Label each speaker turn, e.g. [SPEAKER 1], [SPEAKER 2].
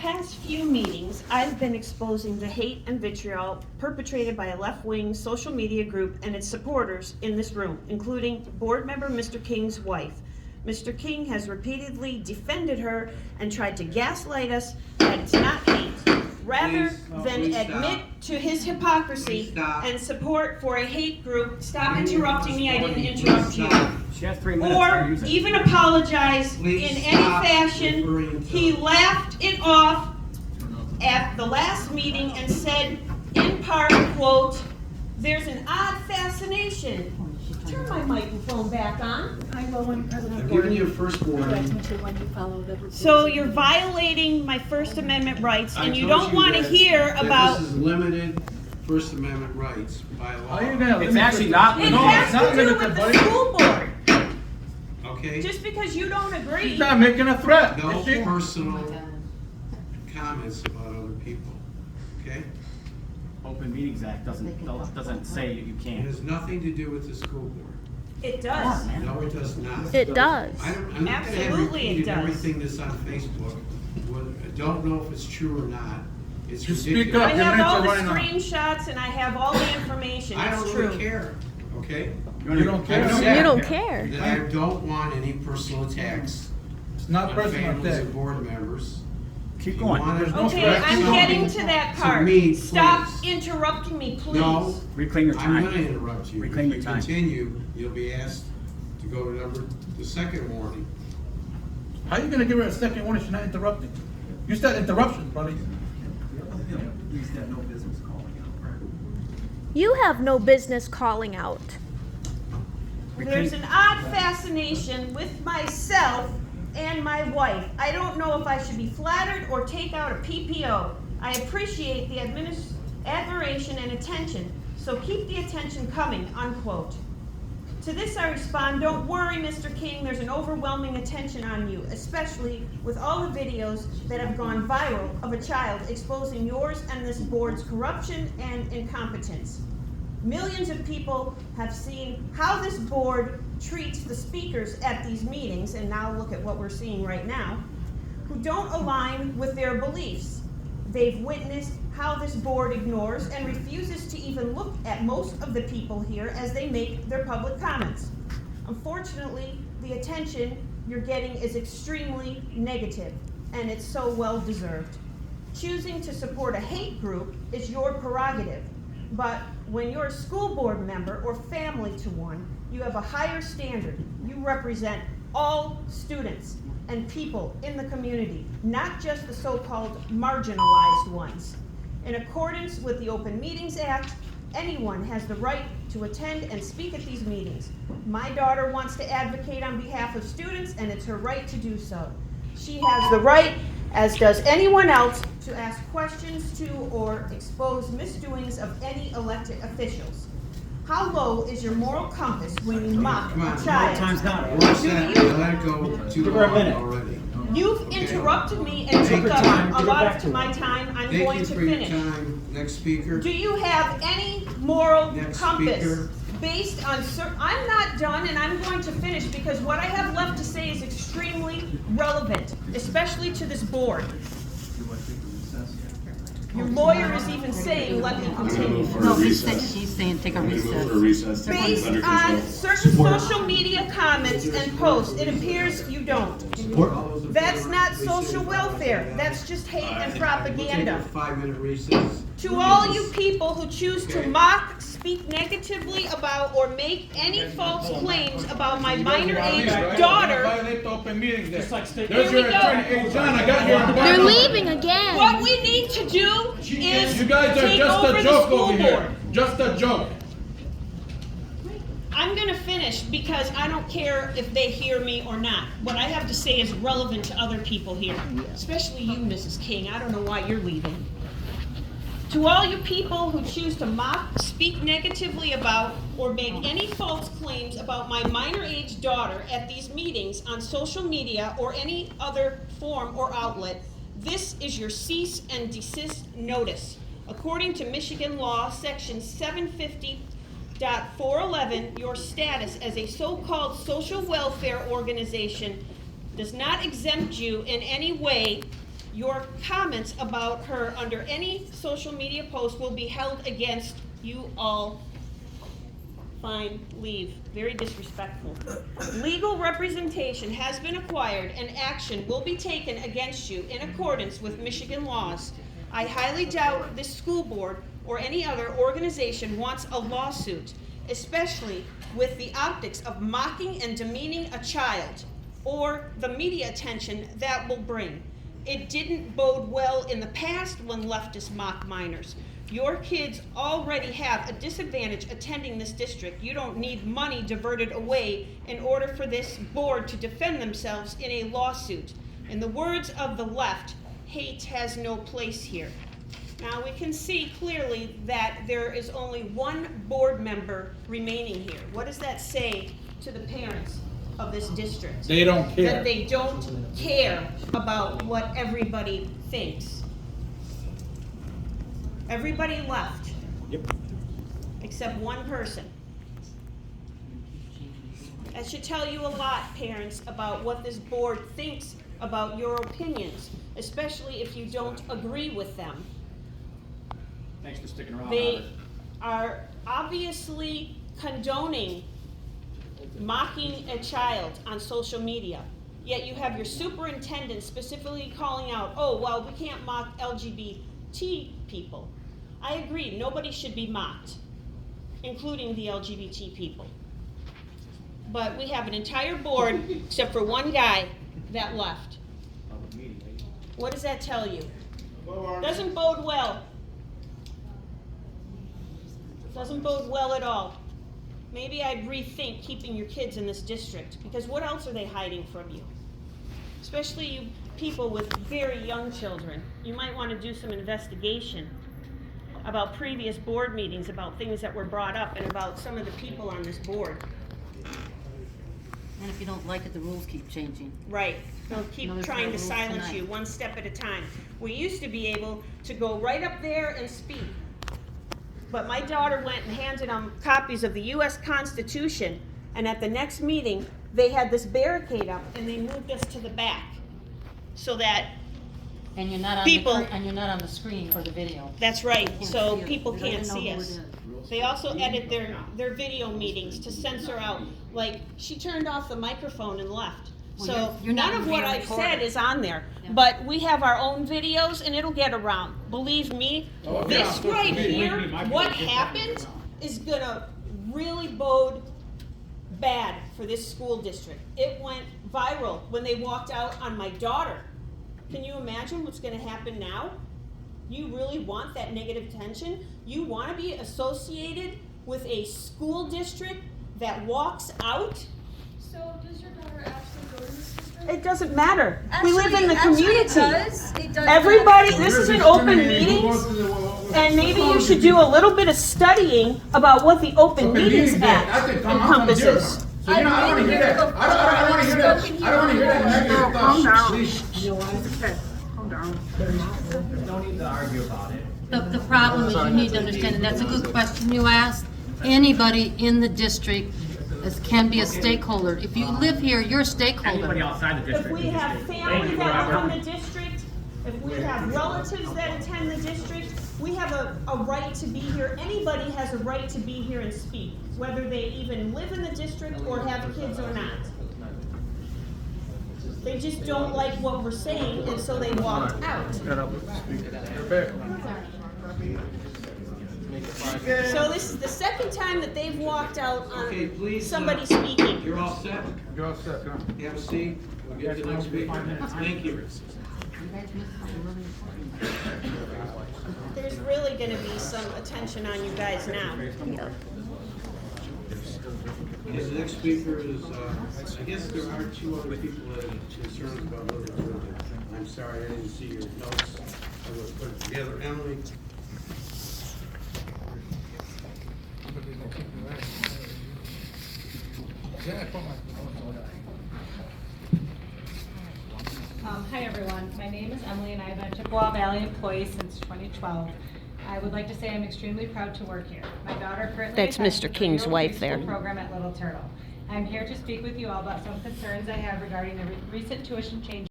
[SPEAKER 1] past few meetings, I've been exposing the hate and vitriol perpetrated by a left-wing social media group and its supporters in this room, including board member Mr. King's wife. Mr. King has repeatedly defended her and tried to gaslight us that it's not hate, rather than admit to his hypocrisy and support for a hate group. Stop interrupting me, I didn't interrupt you.
[SPEAKER 2] She has 3 minutes.
[SPEAKER 1] Or even apologize in any fashion. He laughed it off at the last meeting and said, in part, quote, "There's an odd fascination." Turn my microphone back on.
[SPEAKER 3] I will when President
[SPEAKER 4] I've
[SPEAKER 3] Gordon
[SPEAKER 4] given you a first warning.
[SPEAKER 3] directs me to when you follow the rules.
[SPEAKER 1] So you're violating my First Amendment rights, and you
[SPEAKER 4] I told
[SPEAKER 1] don't want to
[SPEAKER 4] that-
[SPEAKER 1] hear
[SPEAKER 4] that
[SPEAKER 1] about.
[SPEAKER 4] This is limited First Amendment rights by law.
[SPEAKER 2] It's actually not.
[SPEAKER 1] It
[SPEAKER 2] No,
[SPEAKER 1] has
[SPEAKER 2] it's not
[SPEAKER 1] to do
[SPEAKER 2] limited,
[SPEAKER 1] with the
[SPEAKER 2] buddy.
[SPEAKER 1] school board.
[SPEAKER 4] Okay?
[SPEAKER 1] Just because you don't agree.
[SPEAKER 5] She's not making a threat,
[SPEAKER 4] No
[SPEAKER 5] is she?
[SPEAKER 4] personal comments about other people, okay?
[SPEAKER 2] Open Meetings Act doesn't say you
[SPEAKER 4] It
[SPEAKER 2] can't.
[SPEAKER 4] has nothing to do with the school board.
[SPEAKER 1] It does.
[SPEAKER 4] No, it does not.
[SPEAKER 6] It does.
[SPEAKER 4] I'm not gonna have
[SPEAKER 1] Absolutely it
[SPEAKER 4] repeated
[SPEAKER 1] does.
[SPEAKER 4] everything that's on Facebook. I don't know if it's true or not. It's
[SPEAKER 5] Just speak
[SPEAKER 4] ridiculous.
[SPEAKER 1] I
[SPEAKER 5] up. Your
[SPEAKER 1] have
[SPEAKER 5] minutes
[SPEAKER 1] all
[SPEAKER 5] are
[SPEAKER 1] the
[SPEAKER 5] running out.
[SPEAKER 1] screenshots and I have all the information.
[SPEAKER 4] I
[SPEAKER 1] It's
[SPEAKER 4] don't
[SPEAKER 1] true.
[SPEAKER 4] really care, okay?
[SPEAKER 5] You don't care?
[SPEAKER 6] You don't care.
[SPEAKER 4] That I don't want any personal attacks
[SPEAKER 5] It's not
[SPEAKER 4] on
[SPEAKER 5] personal
[SPEAKER 4] families
[SPEAKER 5] attack.
[SPEAKER 4] and board members.
[SPEAKER 2] Keep
[SPEAKER 4] If you
[SPEAKER 2] going.
[SPEAKER 4] wanna
[SPEAKER 5] There's no
[SPEAKER 1] Okay,
[SPEAKER 5] threat.
[SPEAKER 1] I'm
[SPEAKER 4] something
[SPEAKER 1] getting to that
[SPEAKER 4] to
[SPEAKER 1] part.
[SPEAKER 4] me,
[SPEAKER 1] Stop
[SPEAKER 4] please.
[SPEAKER 1] interrupting me, please.
[SPEAKER 4] No,
[SPEAKER 2] Reclaim your
[SPEAKER 4] I'm gonna
[SPEAKER 2] time.
[SPEAKER 4] interrupt you.
[SPEAKER 2] Reclaim your
[SPEAKER 4] If you
[SPEAKER 2] time.
[SPEAKER 4] continue, you'll be asked to go to the second warning.
[SPEAKER 5] How are you gonna give her a second warning? She's not interrupting. You start interruptions, buddy.
[SPEAKER 6] You have no business calling out.
[SPEAKER 1] There's an odd fascination with myself and my wife. I don't know if I should be flattered or take out a PPO. I appreciate the admiration and attention, so keep the attention coming, unquote. To this I respond, don't worry, Mr. King, there's an overwhelming attention on you, especially with all the videos that have gone viral of a child exposing yours and this board's corruption and incompetence. Millions of people have seen how this board treats the speakers at these meetings, and now look at what we're seeing right now, who don't align with their beliefs. They've witnessed how this board ignores and refuses to even look at most of the people here as they make their public comments. Unfortunately, the attention you're getting is extremely negative, and it's so well deserved. Choosing to support a hate group is your prerogative, but when you're a school board member or family to one, you have a higher standard. You represent all students and people in the community, not just the so-called marginalized ones. In accordance with the Open Meetings Act, anyone has the right to attend and speak at these meetings. My daughter wants to advocate on behalf of students, and it's her right to do so. She has the right, as does anyone else, to ask questions to or expose misdoings of any elected officials. How low is your moral compass when you mock
[SPEAKER 4] Come on.
[SPEAKER 1] a child?
[SPEAKER 2] Time's not.
[SPEAKER 4] We're set. I let it go too
[SPEAKER 2] Give her a
[SPEAKER 4] long
[SPEAKER 2] minute.
[SPEAKER 4] already.
[SPEAKER 1] You've interrupted me and
[SPEAKER 4] Take
[SPEAKER 1] took
[SPEAKER 4] your
[SPEAKER 1] up
[SPEAKER 4] time.
[SPEAKER 1] a
[SPEAKER 2] Give it
[SPEAKER 1] lot
[SPEAKER 2] back
[SPEAKER 1] of
[SPEAKER 2] to
[SPEAKER 1] my
[SPEAKER 2] her.
[SPEAKER 1] time. I'm
[SPEAKER 4] Thank
[SPEAKER 1] going
[SPEAKER 4] you
[SPEAKER 1] to
[SPEAKER 4] for your
[SPEAKER 1] finish.
[SPEAKER 4] time. Next speaker.
[SPEAKER 1] Do you have any moral
[SPEAKER 4] Next
[SPEAKER 1] compass
[SPEAKER 4] speaker.
[SPEAKER 1] based on I'm not done, and I'm going to finish because what I have left to say is extremely relevant, especially to this board. Your lawyer is even saying, let me continue.
[SPEAKER 3] No, she's saying take a recess.
[SPEAKER 1] Based on certain social media comments and posts, it appears you don't. That's not social welfare. That's just hate and
[SPEAKER 4] Take
[SPEAKER 1] propaganda.
[SPEAKER 4] a 5-minute recess.
[SPEAKER 1] To all you people who choose to mock, speak negatively about, or make any false claims about my minor-age daughter,
[SPEAKER 5] Violate the open meetings there.
[SPEAKER 1] Here
[SPEAKER 5] There's
[SPEAKER 1] we
[SPEAKER 5] your
[SPEAKER 1] go.
[SPEAKER 5] attorney. Hey, John, I got your
[SPEAKER 6] They're
[SPEAKER 5] button.
[SPEAKER 6] leaving again.
[SPEAKER 1] what we need to do is
[SPEAKER 5] You guys are
[SPEAKER 1] take
[SPEAKER 5] just
[SPEAKER 1] over
[SPEAKER 5] a
[SPEAKER 1] the
[SPEAKER 5] joke
[SPEAKER 1] school
[SPEAKER 5] over here.
[SPEAKER 1] board.
[SPEAKER 5] Just a joke.
[SPEAKER 1] I'm gonna finish because I don't care if they hear me or not. What I have to say is relevant to other people here, especially you, Mrs. King. I don't know why you're leaving. To all you people who choose to mock, speak negatively about, or make any false claims about my minor-age daughter at these meetings on social media or any other form or outlet, this is your cease and desist notice. According to Michigan law, section 750.411, your status as a so-called social welfare organization does not exempt you in any way your comments about her under any social media post will be held against you all. Fine, leave. Very disrespectful. Legal representation has been acquired and action will be taken against you in accordance with Michigan laws. I highly doubt this school board or any other organization wants a lawsuit, especially with the optics of mocking and demeaning a child or the media attention that will bring. It didn't bode well in the past when leftists mock minors. Your kids already have a disadvantage attending this district. You don't need money diverted away in order for this board to defend themselves in a lawsuit. In the words of the left, hate has no place here. Now we can see clearly that there is only one board member remaining here. What does that say to the parents of this district?
[SPEAKER 5] They don't care.
[SPEAKER 1] That they don't care about what everybody thinks. Everybody left.
[SPEAKER 2] Yep.
[SPEAKER 1] Except one person. That should tell you a lot, parents, about what this board thinks about your opinions, especially if you don't agree with them.
[SPEAKER 2] Thanks for sticking around.
[SPEAKER 1] They
[SPEAKER 2] Robert.
[SPEAKER 1] are obviously condoning mocking a child on social media. Yet you have your superintendent specifically calling out, oh, well, we can't mock LGBT people. I agree, nobody should be mocked, including the LGBT people. But we have an entire board, except for one guy, that left.
[SPEAKER 2] Public meeting, right?
[SPEAKER 1] What does that tell you? Doesn't bode well. Doesn't bode well at all. Maybe I'd rethink keeping your kids in this district, because what else are they hiding from you? Especially you people with very young children. You might want to do some investigation about previous board meetings, about things that were brought up, and about some of the people on this board.
[SPEAKER 3] And if you don't like it, the rules keep changing.
[SPEAKER 1] Right. They'll keep
[SPEAKER 3] Notice
[SPEAKER 1] trying
[SPEAKER 3] our
[SPEAKER 1] to
[SPEAKER 3] rules
[SPEAKER 1] silence
[SPEAKER 3] tonight.
[SPEAKER 1] you one step at a time. We used to be able to go right up there and speak. But my daughter went and handed them copies of the U.S. Constitution, and at the next meeting, they had this barricade up, and they moved us to the back so that,
[SPEAKER 3] And you're not on
[SPEAKER 1] People-
[SPEAKER 3] and you're not on the screen or the video.
[SPEAKER 1] that's right,
[SPEAKER 3] Can't
[SPEAKER 1] so
[SPEAKER 3] see it.
[SPEAKER 1] people
[SPEAKER 3] We don't
[SPEAKER 1] can't
[SPEAKER 3] even know
[SPEAKER 1] see
[SPEAKER 3] who
[SPEAKER 1] us.
[SPEAKER 3] it is.
[SPEAKER 1] They also edit their video meetings to censor out, like, she turned off the microphone and left.
[SPEAKER 3] Well,
[SPEAKER 1] So
[SPEAKER 3] you're not
[SPEAKER 1] none of
[SPEAKER 3] being
[SPEAKER 1] what I've
[SPEAKER 3] recorded.
[SPEAKER 1] said is on there,
[SPEAKER 3] Yeah.
[SPEAKER 1] but we have our own videos and it'll get around. Believe me,
[SPEAKER 5] Oh,
[SPEAKER 1] this
[SPEAKER 5] yeah.
[SPEAKER 1] right
[SPEAKER 5] Believe
[SPEAKER 1] here,
[SPEAKER 2] me, my
[SPEAKER 1] what
[SPEAKER 2] kids get
[SPEAKER 1] happened is gonna really bode bad for this school district. It went viral when they walked out on my daughter. Can you imagine what's gonna happen now? You really want that negative attention? You wanna be associated with a school district that walks out?
[SPEAKER 7] So does your daughter actually go to this district?
[SPEAKER 1] It doesn't matter. We live in the
[SPEAKER 7] Actually,
[SPEAKER 1] community.
[SPEAKER 7] it does. It does.
[SPEAKER 1] Everybody,
[SPEAKER 7] matter.
[SPEAKER 1] this is an open meeting, and maybe you should do a little bit of studying about what the Open Meetings Act encompasses.
[SPEAKER 5] So, you know, I don't wanna hear that. I don't wanna hear that. I don't wanna hear that negative stuff. Please.
[SPEAKER 2] Don't need to argue about it.
[SPEAKER 3] The problem is you need to understand, and that's a good question you asked. Anybody in the district can be a stakeholder. If you live here, you're a
[SPEAKER 2] Anybody
[SPEAKER 3] stakeholder.
[SPEAKER 2] outside the
[SPEAKER 1] If
[SPEAKER 2] district.
[SPEAKER 1] we
[SPEAKER 2] is
[SPEAKER 1] have
[SPEAKER 2] just-
[SPEAKER 1] family that live in the district, if we have relatives that attend the district, we have a right to be here. Anybody has a right to be here and speak, whether they even live in the district or have kids or not. They just don't like what we're saying, and so they walked out. So this is the second time that they've walked out
[SPEAKER 4] Okay,
[SPEAKER 1] on
[SPEAKER 4] please,
[SPEAKER 1] somebody speaking.
[SPEAKER 4] You're all set?
[SPEAKER 5] You're all set, huh?
[SPEAKER 4] Have a seat. We'll get to the next speaker. Thank you.
[SPEAKER 1] There's really gonna be some attention on you guys now.
[SPEAKER 4] Okay, the next speaker is, I guess there are two other people that are concerned about Little Turtle. I'm sorry, I didn't see your notes. I was putting it together. Emily?
[SPEAKER 8] Hi everyone, my name is Emily and I've been a Chippewa Valley employee since 2012. I would like to say I'm extremely proud to work here. My daughter currently
[SPEAKER 1] That's
[SPEAKER 8] attends
[SPEAKER 1] Mr.
[SPEAKER 8] the
[SPEAKER 1] King's
[SPEAKER 8] three-year-old
[SPEAKER 1] wife
[SPEAKER 8] preschool
[SPEAKER 1] there.
[SPEAKER 8] program at Little Turtle. I'm here to speak with you all about some concerns I have regarding the recent tuition change